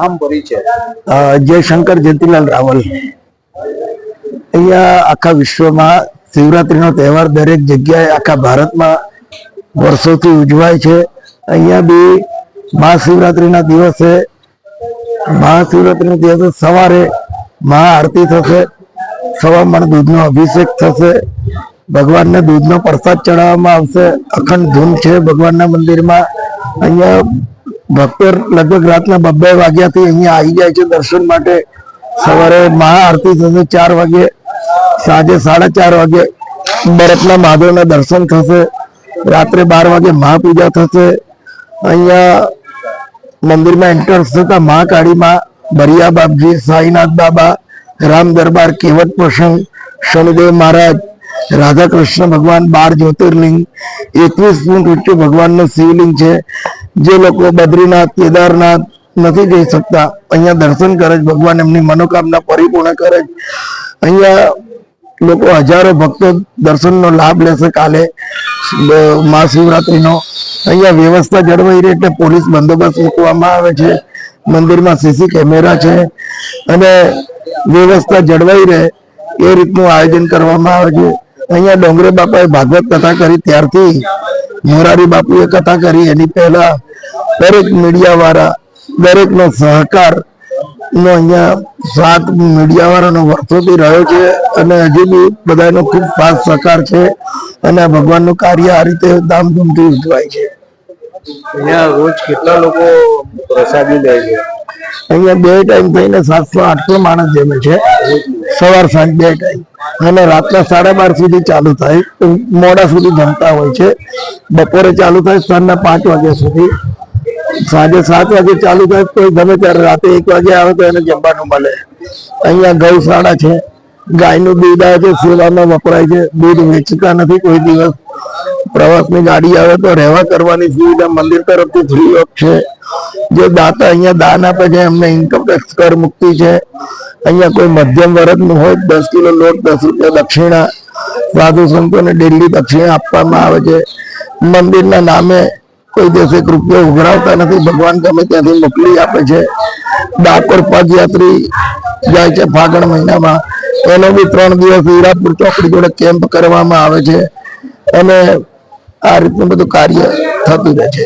નામ પરિચય? જયશંકર જયંતિલાલ રાવલ। અહીંયા આખા વિશ્વમાં શિવરાત્રીનો તહેવાર દરેક જગ્યાએ આખા ભારતમાં વર્ષોથી ઉજવાય છે। અહીંયા બી મહાશિવરાત્રીના દિવસે સવારે મહાઆરતી થશે, સવા મણ દૂધનો અભિષેક થશે, ભગવાનને દૂધનો પ્રસાદ ચડાવવામાં આવશે। અખંડ ધૂન છે ભગવાનના મંદિરમાં। અહીંયા ભક્તો લગભગ રાતના 2 વાગ્યાથી અહીંયા આવી જાય છે દર્શન માટે। સવારે મહાઆરતી થશે 4 વાગે, સાંજે 4:30 વાગે બરફના મહાદેવના દર્શન થશે, રાત્રે 12 વાગે મહાપૂજા થશે। અહીંયા મંદિરમાં એન્ટર થતા મહાકાળીમાં, ભરિયા બાપજી, સાઈનાથ બાબા, રામ દરબાર, કેવટ પ્રસંગ, શનિદેવ મહારાજ, રાધા કૃષ્ણ ભગવાન, 12 જ્યોતિર્લિંગ, 21 ફૂટ ઊંચું ભગવાનનું શિવલિંગ છે। જે લોકો બદ્રીનાથ, કેદારનાથ નથી જઈ શકતા, અહીંયા દર્શન કરે, ભગવાન એમની મનોકામના પરિપૂર્ણ કરે। અહીંયા લોકો હજારો ભક્તો દર્શનનો લાભ લેશે કાલે મહાશિવરાત્રીનો। અહીંયા વ્યવસ્થા જળવાઈ રહે એટલે પોલીસ બંદોબસ્ત મૂકવામાં આવે છે। મંદિરમાં સીસી કેમેરા છે અને વ્યવસ્થા જળવાઈ રહે એ રીતનું આયોજન કરવામાં આવે છે। અહીંયા ડોંગરે બાપાએ ભાગવત કથા કરી ત્યારથી મોરારી બાપુએ કથા કરી, એની પહેલા દરેક મીડિયા વાળા, દરેકનો સહકાર નો અહીંયા સાથ મીડિયા વાળાનો વર્ષોથી રહ્યો છે અને હજુ બી બધાનો ખૂબ ખાસ સહકાર છે અને ભગવાનનું કાર્ય આ રીતે ધામધૂમથી ઉજવાય છે। અહીંયા રોજ કેટલા લોકો પ્રસાદી લે છે? અહીંયા 2 ટાઈમ થઈને 700-800 માણસ જમે છે, સવાર સાંજ 2 ટાઈમ, અને રાતના 12:30 સુધી ચાલુ થાય, મોડા સુધી જમતા હોય છે। બપોરે ચાલુ થાય સાંજના 5 વાગ્યા સુધી, સાંજે 7 વાગે ચાલુ થાય, કોઈ ગમે ત્યારે રાતે 1 વાગે આવે તો એને જમવાનું મળે। અહીંયા ગૌશાળા છે, ગાયનું દૂધ આવે છે, સેવામાં વપરાય છે, દૂધ વેચતા નથી કોઈ દિવસ। પ્રવાસની ગાડી આવે તો રહેવા કરવાની સુવિધા મંદિર તરફથી ફ્રી ઓફ છે। જે દાતા અહીંયા દાન આપે છે એમને ઇન્કમ ટેક્સ કર મુક્તિ છે। અહીંયા કોઈ મધ્યમ વર્ગનું હોય 10 કિલો લોટ, 10 રૂપિયા દક્ષિણા, સાધુ સંતોને ડેલી દક્ષિણા આપવામાં આવે છે। મંદિરના નામે કોઈ દિવસ 1 રૂપિયો ઉઘરાવતા નથી, ભગવાન ગમે ત્યાંથી મોકલી આપે છે। ડાકોર પદયાત્રી જાય છે ફાગણ મહિનામાં, એનો બી 3 દિવસ હીરાપુર ચોકડી જોડે કેમ્પ કરવામાં આવે છે અને આ રીતનું બધું કાર્ય થતું રહે છે।